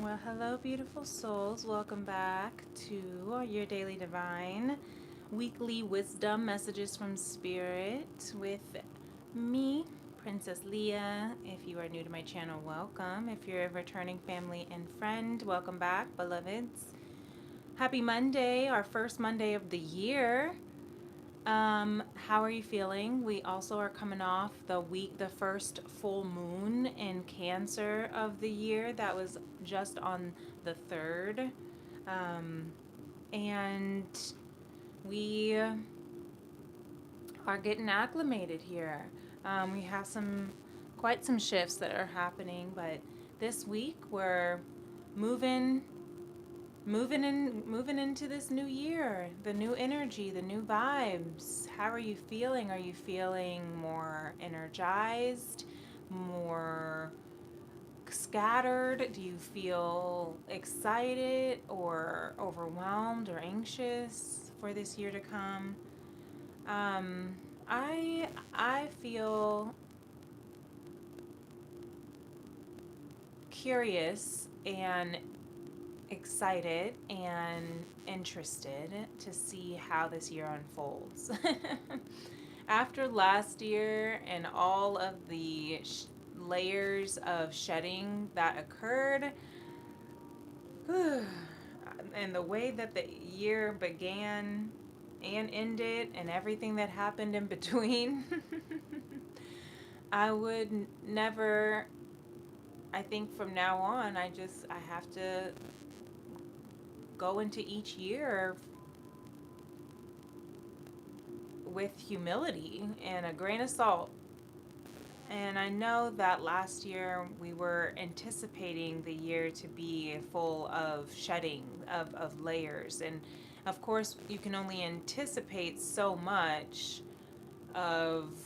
Well, hello, beautiful souls. Welcome back to your Daily Divine weekly wisdom messages from Spirit with me, Princess Leah. If you are new to my channel, welcome. If you're a returning family and friend, welcome back, beloveds. Happy Monday, our first Monday of the year. How are you feeling? We also are coming off the first full moon in Cancer of the year. That was just on the 3rd. Um, and we are getting acclimated here. We have quite some shifts that are happening, but this week we're moving moving into this new year, the new energy, the new vibes. How are you feeling? Are you feeling more energized, more scattered? Do you feel excited or overwhelmed or anxious for this year to come? um, I feel curious and excited and interested to see how this year unfolds. After last year and all of the layers of shedding that occurred, and the way that the year began and ended, and everything that happened in between, I would never, I think from now on, I have to go into each year with humility and a grain of salt. And I know that last year we were anticipating the year to be full of shedding of layers. And of course, you can only anticipate so much of,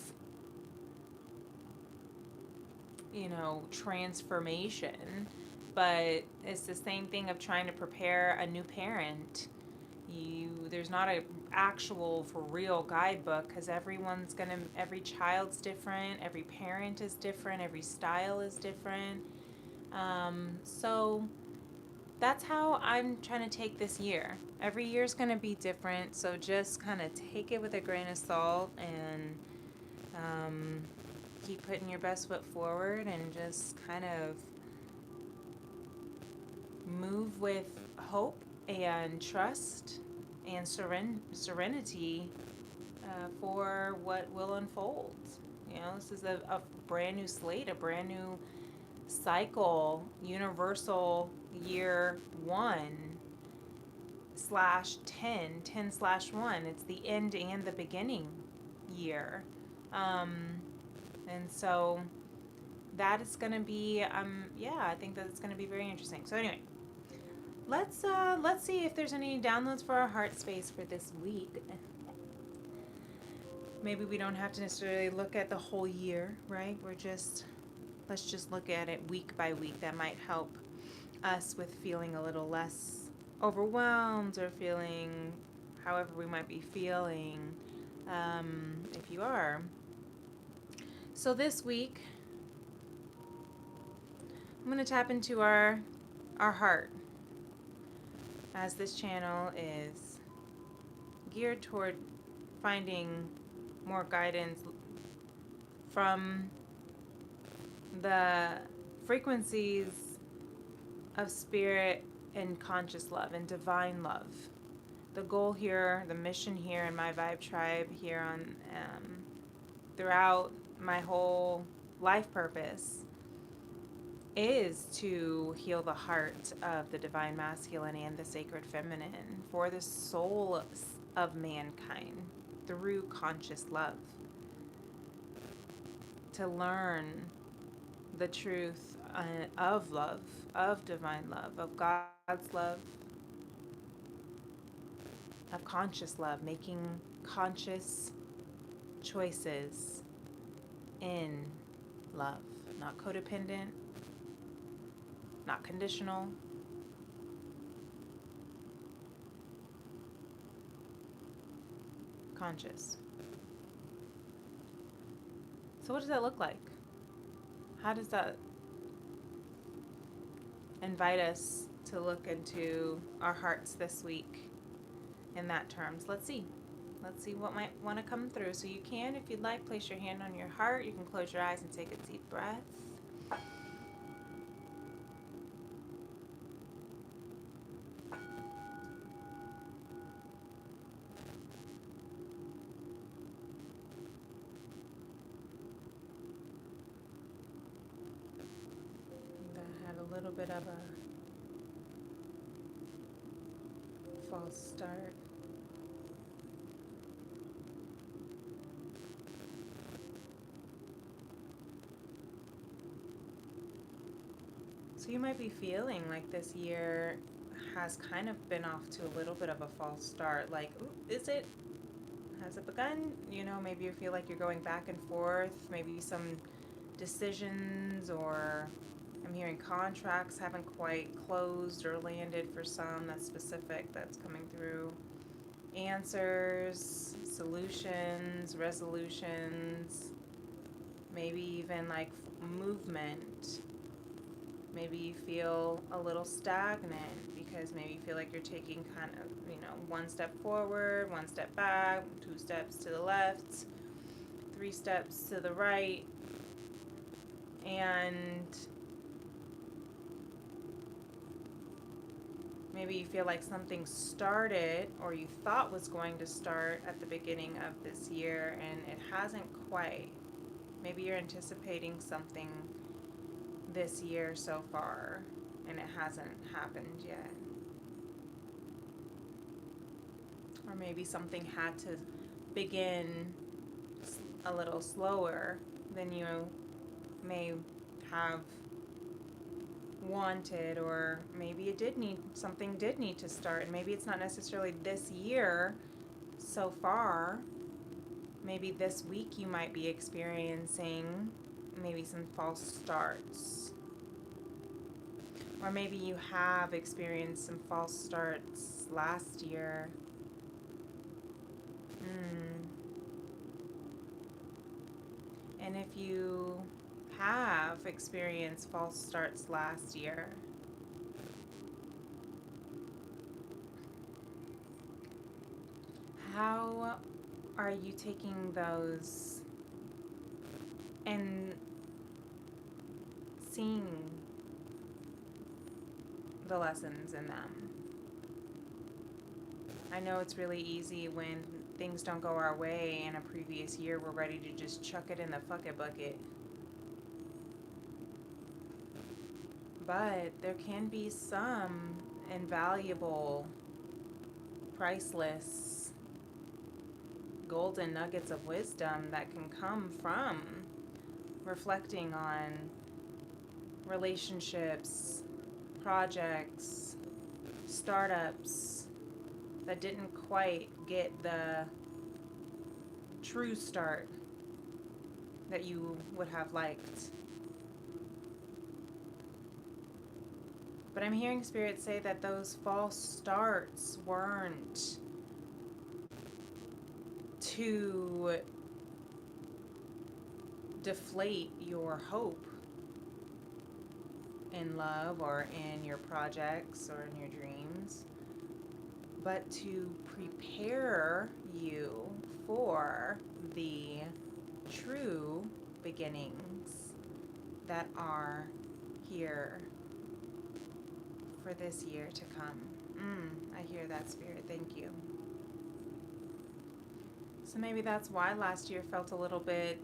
transformation. But it's the same thing of trying to prepare a new parent. There's not a actual for real guidebook, because every child's different, every parent is different, every style is different. So that's how I'm trying to take this year. Every year's going to be different, so just kind of take it with a grain of salt and um, keep putting your best foot forward and just kind of move with hope and trust and serenity for what will unfold. This is a brand new slate, a brand new cycle, universal year 1/10/1. It's the end and the beginning year. Um, and so that is going to be, I think that it's going to be very interesting. So anyway, let's see if there's any downloads for our heart space for this week. Maybe we don't have to necessarily look at the whole year, right? Let's just look at it week by week. That might help us with feeling a little less overwhelmed, or feeling however we might be feeling, if you are. So this week, I'm going to tap into our heart, as this channel is geared toward finding more guidance from the frequencies of spirit and conscious love and divine love. The goal here, the mission here in my Vibe Tribe here on throughout my whole life purpose is to heal the heart of the divine masculine and the sacred feminine for the soul of mankind through conscious love. To learn the truth of love, of divine love, of God's love, of conscious love, making conscious choices in love, not codependent, not conditional. Conscious. So what does that look like? How does that invite us to look into our hearts this week in that terms. Let's see. Let's see what might want to come through. So you can, if you'd like, place your hand on your heart. You can close your eyes and take a deep breath. I had a little bit of a false start. So you might be feeling like this year has kind of been off to a little bit of a false start. Like, ooh, has it begun? You know, maybe you feel like you're going back and forth, maybe some decisions, or I'm hearing contracts haven't quite closed or landed for some. That's specific, that's coming through. Answers, solutions, resolutions, maybe even like movement. Maybe you feel a little stagnant because maybe you feel like you're taking kind of, one step forward, one step back, 2 steps to the left, 3 steps to the right, and maybe you feel like something started or you thought was going to start at the beginning of this year and it hasn't quite. Maybe you're anticipating something this year so far and it hasn't happened yet. Or maybe something had to begin a little slower than you may have wanted, or maybe something did need to start, and maybe it's not necessarily this year so far. Maybe this week you might be experiencing maybe some false starts, or maybe you have experienced some false starts last year. And if you have experienced false starts last year, how are you taking those and seeing the lessons in them? I know it's really easy when things don't go our way in a previous year, we're ready to just chuck it in the fuck it bucket. But there can be some invaluable, priceless, golden nuggets of wisdom that can come from reflecting on relationships, projects, startups that didn't quite get the true start that you would have liked. But I'm hearing Spirit say that those false starts weren't to deflate your hope in love or in your projects or in your dreams, but to prepare you for the true beginnings that are here for this year to come. I hear that, Spirit. Thank you. So maybe that's why last year felt a little bit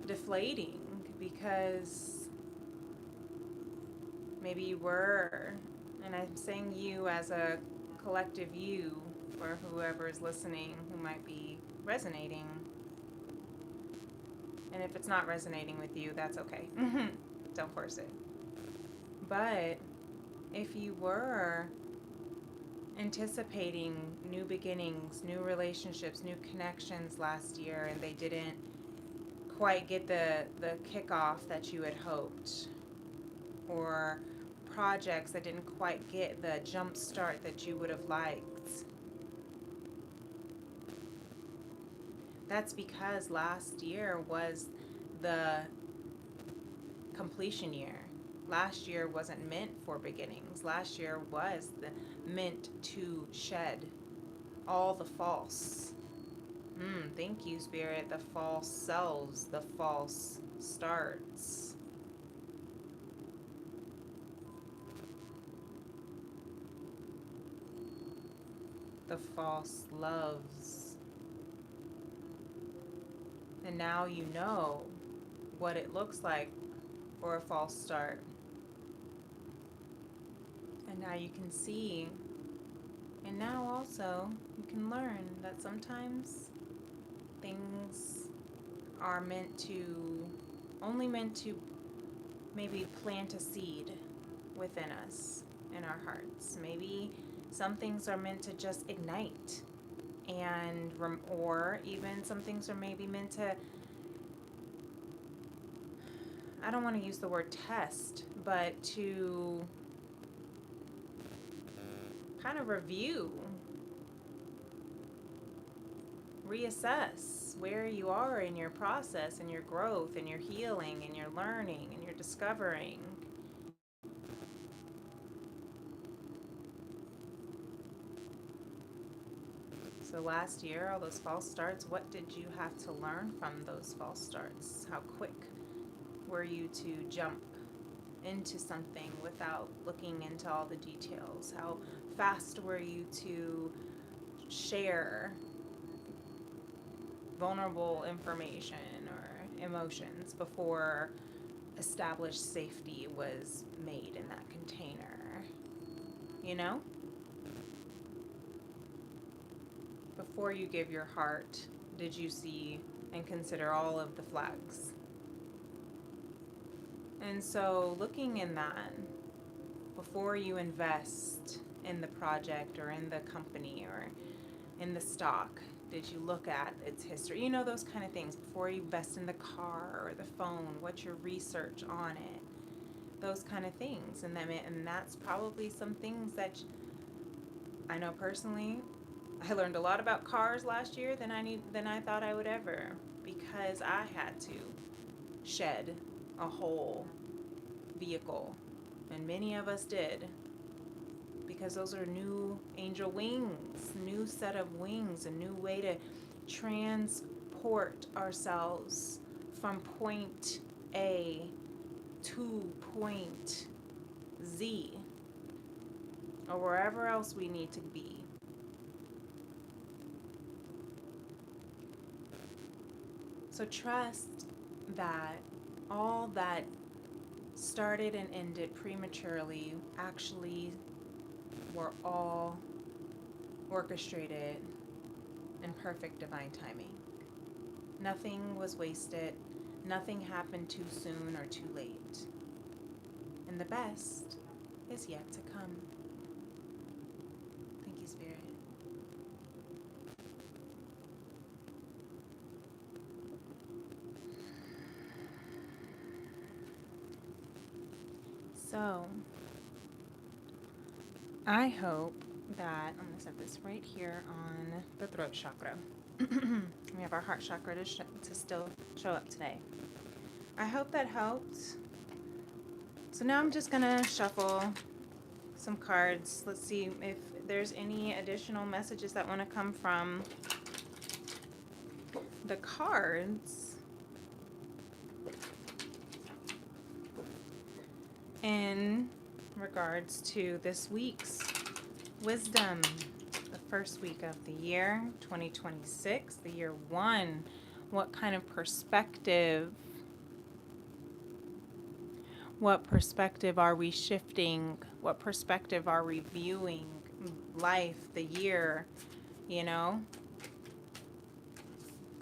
deflating, because maybe you were, and I'm saying you as a collective you for whoever is listening who might be resonating. And if it's not resonating with you, that's okay. Don't force it. But if you were anticipating new beginnings, new relationships, new connections last year, and they didn't quite get the kickoff that you had hoped, or projects that didn't quite get the jump start that you would have liked, that's because last year was the completion year. Last year wasn't meant for beginnings. Last year was meant to shed all the false. Thank you, Spirit. The false selves, the false starts. The false loves. And now you know what it looks like for a false start. And now you can see, and now also you can learn that sometimes things are only meant to maybe plant a seed within us, in our hearts. Maybe some things are meant to just ignite, or even some things are maybe meant to, I don't want to use the word test, but to kind of review, reassess where you are in your process, in your growth, in your healing, in your learning, in your discovering. So last year, all those false starts, what did you have to learn from those false starts? How quick were you to jump into something without looking into all the details? How fast were you to share vulnerable information or emotions before established safety was made in that container? You know? Before you give your heart, did you see and consider all of the flags? And so looking in that, before you invest in the project or in the company or in the stock, did you look at its history? You know, those kind of things. Before you invest in the car or the phone, what's your research on it? Those kind of things. And that's probably some things that I know personally. I learned a lot about cars last year than I thought I would ever, because I had to shed a whole vehicle, and many of us did, because those are new angel wings, new set of wings, a new way to transport ourselves from point A to point Z, or wherever else we need to be. So trust that all that started and ended prematurely actually were all orchestrated in perfect divine timing. Nothing was wasted. Nothing happened too soon or too late. And the best is yet to come. Thank you, Spirit. So, I hope that, I'm going to set this right here on the throat chakra. We have our heart chakra to still show up today. I hope that helped. So now I'm just going to shuffle some cards. Let's see if there's any additional messages that want to come from the cards. In regards to this week's wisdom, the first week of the year, 2026, the year one, what kind of perspective, what perspective are we shifting? What perspective are we viewing life, the year, you know?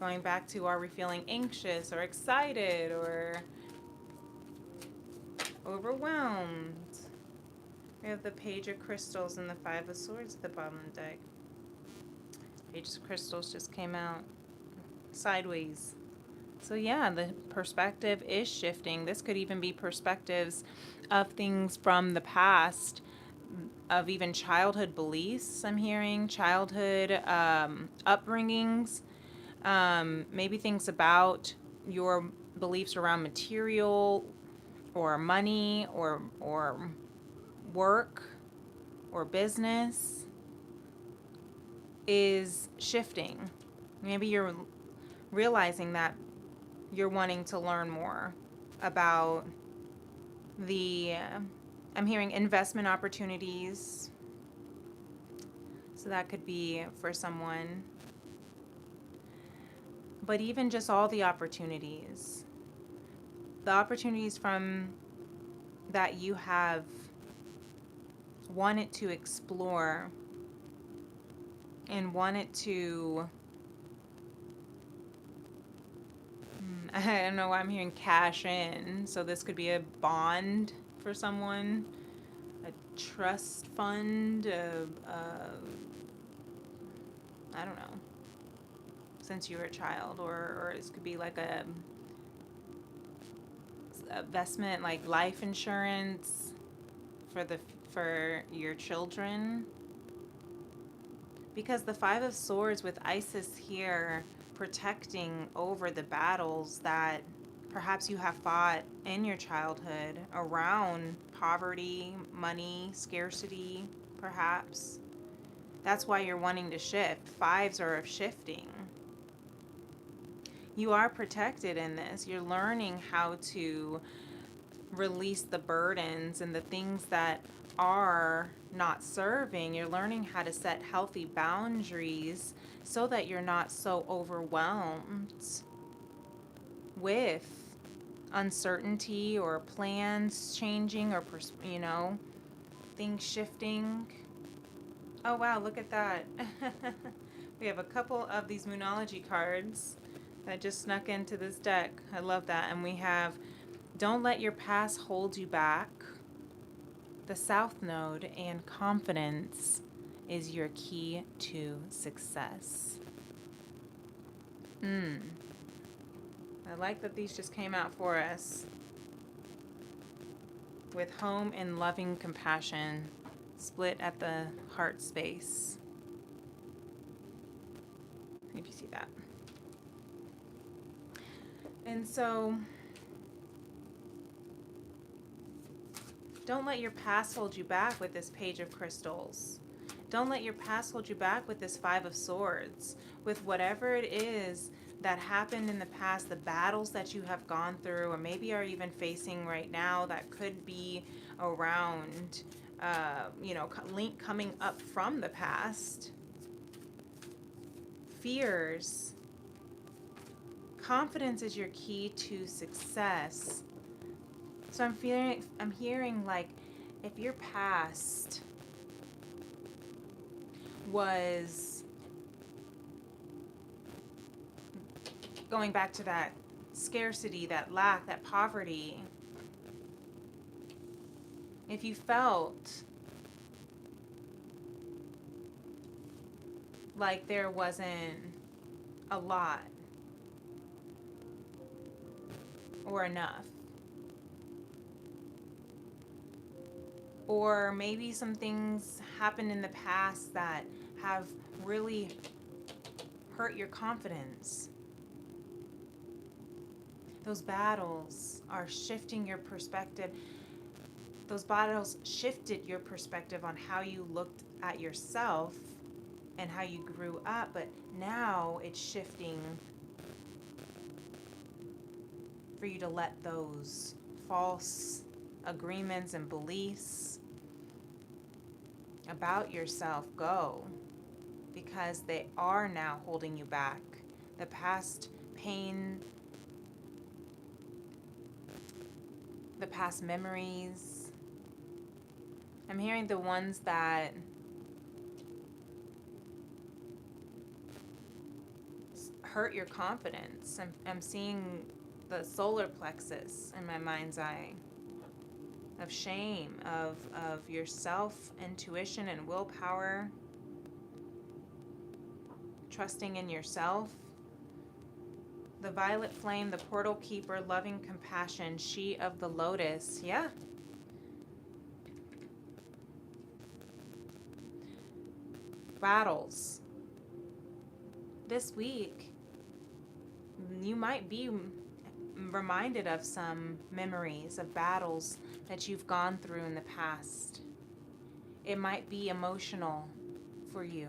Going back to, are we feeling anxious or excited or overwhelmed? We have the Page of Crystals and the Five of Swords at the bottom of the deck. Page of Crystals just came out sideways. So yeah, the perspective is shifting. This could even be perspectives of things from the past, of even childhood beliefs I'm hearing, childhood upbringings, maybe things about your beliefs around material or money or work or business is shifting. Maybe you're realizing that you're wanting to learn more about I'm hearing investment opportunities. So that could be for someone. But even just all the opportunities from that you have wanted to explore and wanted to, I don't know why I'm hearing cash in. So this could be a bond for someone, a trust fund, I don't know, since you were a child, or this could be like a investment like life insurance for your children, because the Five of Swords with Isis here protecting over the battles that perhaps you have fought in your childhood around poverty, money, scarcity, perhaps. That's why you're wanting to shift. Fives are of shifting. You are protected in this. You're learning how to release the burdens and the things that are not serving. You're learning how to set healthy boundaries so that you're not so overwhelmed with uncertainty or plans changing or things shifting. Oh wow, look at that. We have a couple of these Moonology cards that just snuck into this deck. I love that. And we have Don't Let Your Past Hold You Back, the South Node, and Confidence is Your Key to Success. I like that these just came out for us. With Home and Loving Compassion split at the heart space. If you see that. And so, don't let your past hold you back with this Page of Crystals. Don't let your past hold you back with this Five of Swords. With whatever it is that happened in the past, the battles that you have gone through, or maybe are even facing right now, that could be around, link coming up from the past. Fears. Confidence is your key to success. So I'm hearing like, if your past was going back to that scarcity, that lack, that poverty, if you felt like there wasn't a lot or enough, or maybe some things happened in the past that have really hurt your confidence, those battles are shifting your perspective. Those battles shifted your perspective on how you looked at yourself and how you grew up, but now it's shifting for you to let those false agreements and beliefs about yourself go, because they are now holding you back. The past pain, the past memories. I'm hearing the ones that hurt your confidence. I'm seeing the solar plexus in my mind's eye of shame, of your self intuition and willpower, trusting in yourself. The violet flame, the portal keeper, loving compassion, she of the lotus. Yeah. Battles. This week, you might be reminded of some memories of battles that you've gone through in the past. It might be emotional for you.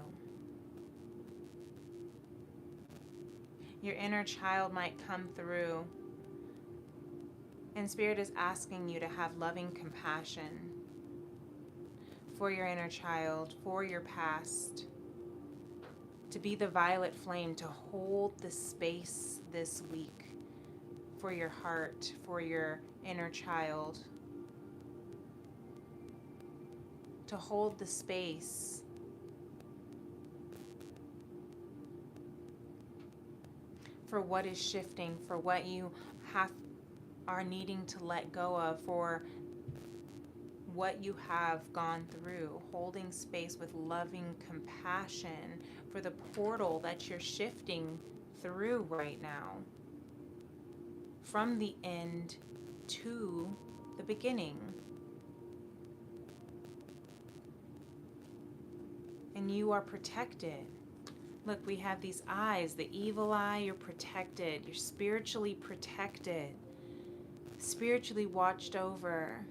Your inner child might come through, and Spirit is asking you to have loving compassion for your inner child, for your past, to be the violet flame, to hold the space this week for your heart, for your inner child, to hold the space for what is shifting, for what you are needing to let go of, for what you have gone through, holding space with loving compassion for the portal that you're shifting through right now, from the end to the beginning. And you are protected. Look, we have these eyes, the evil eye, you're protected. You're spiritually protected, spiritually watched over.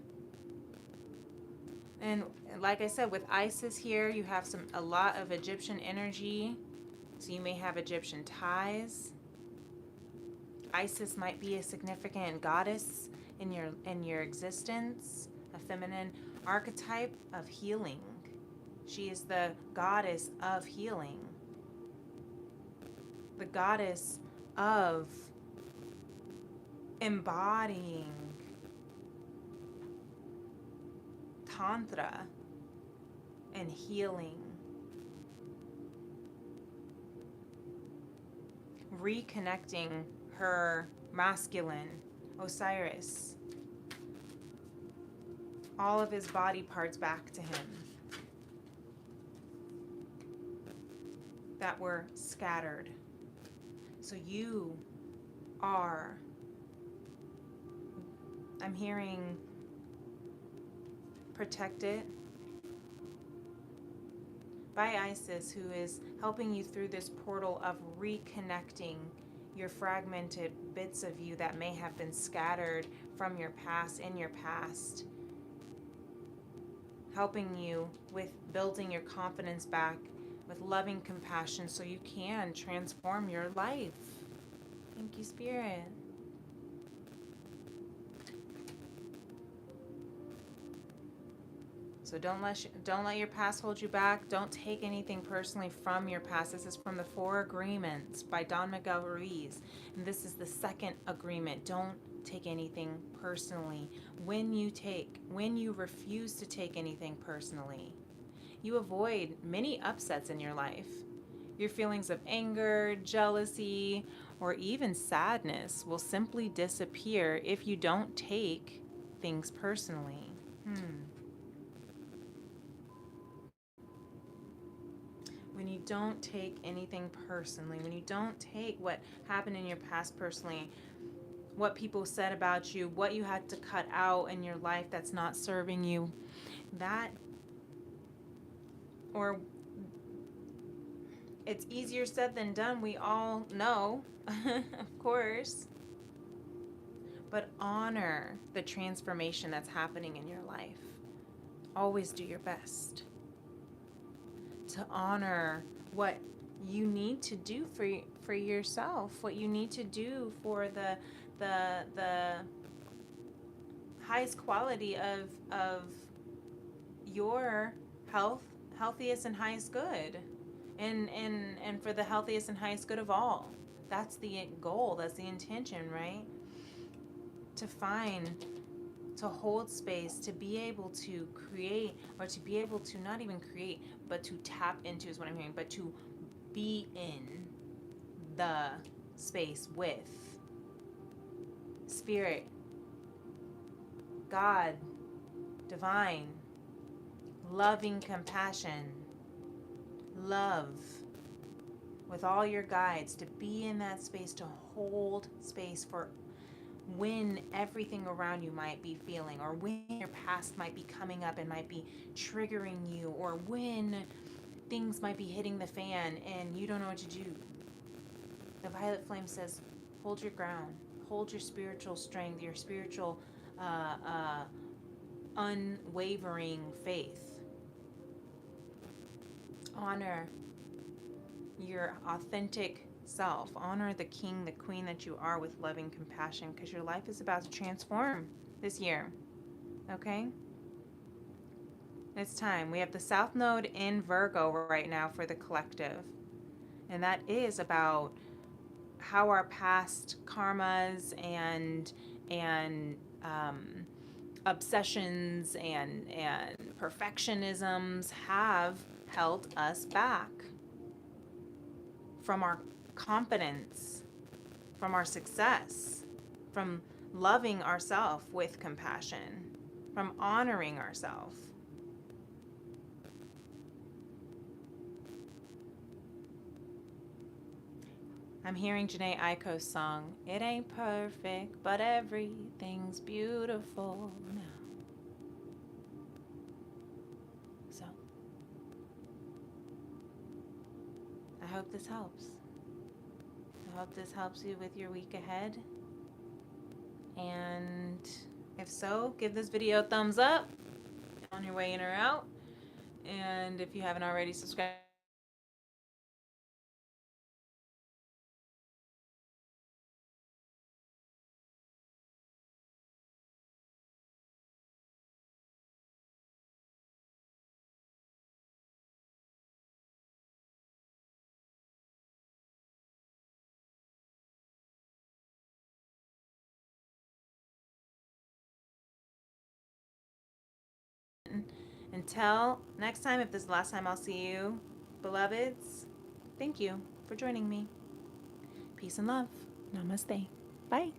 And like I said, with Isis here, you have a lot of Egyptian energy. So you may have Egyptian ties. Isis might be a significant goddess in your existence, a feminine archetype of healing. She is the goddess of healing, the goddess of embodying Tantra and healing, reconnecting her masculine, Osiris, all of his body parts back to him that were scattered. So you are, I'm hearing, protected by Isis, who is helping you through this portal of reconnecting your fragmented bits of you that may have been scattered from your past, in your past, helping you with building your confidence back with loving compassion so you can transform your life. Thank you, Spirit. So don't let your past hold you back. Don't take anything personally from your past. This is from the Four Agreements by Don Miguel Ruiz. And this is the second agreement. Don't take anything personally. When you refuse to take anything personally, you avoid many upsets in your life. Your feelings of anger, jealousy, or even sadness will simply disappear if you don't take things personally. When you don't take anything personally, when you don't take what happened in your past personally, what people said about you, what you had to cut out in your life that's not serving you, or it's easier said than done, we all know, of course. But honor the transformation that's happening in your life. Always do your best to honor what you need to do for yourself, what you need to do for the highest quality of your healthiest and highest good, and for the healthiest and highest good of all. That's the goal, that's the intention, right? To hold space, to be able to create, or to be able to not even create, but to tap into is what I'm hearing, but to be in the space with Spirit, God, divine, loving compassion, love with all your guides, to be in that space, to hold space for when everything around you might be feeling, or when your past might be coming up and might be triggering you, or when things might be hitting the fan and you don't know what to do. The violet flame says, hold your ground, hold your spiritual strength, your spiritual unwavering faith. Honor your authentic self. Honor the king, the queen that you are with loving compassion, because your life is about to transform this year. Okay? It's time. We have the South Node in Virgo right now for the collective. And that is about how our past karmas and obsessions and perfectionisms have held us back from our confidence, from our success, from loving ourselves with compassion, from honoring ourselves. I'm hearing Janae Aiko's song, "It Ain't Perfect, but Everything's Beautiful Now." So, I hope this helps. I hope this helps you with your week ahead. And if so, give this video a thumbs up on your way in or out. And if you haven't already, subscribe. Until next time, if this is the last time I'll see you, beloveds, thank you for joining me. Peace and love. Namaste. Bye.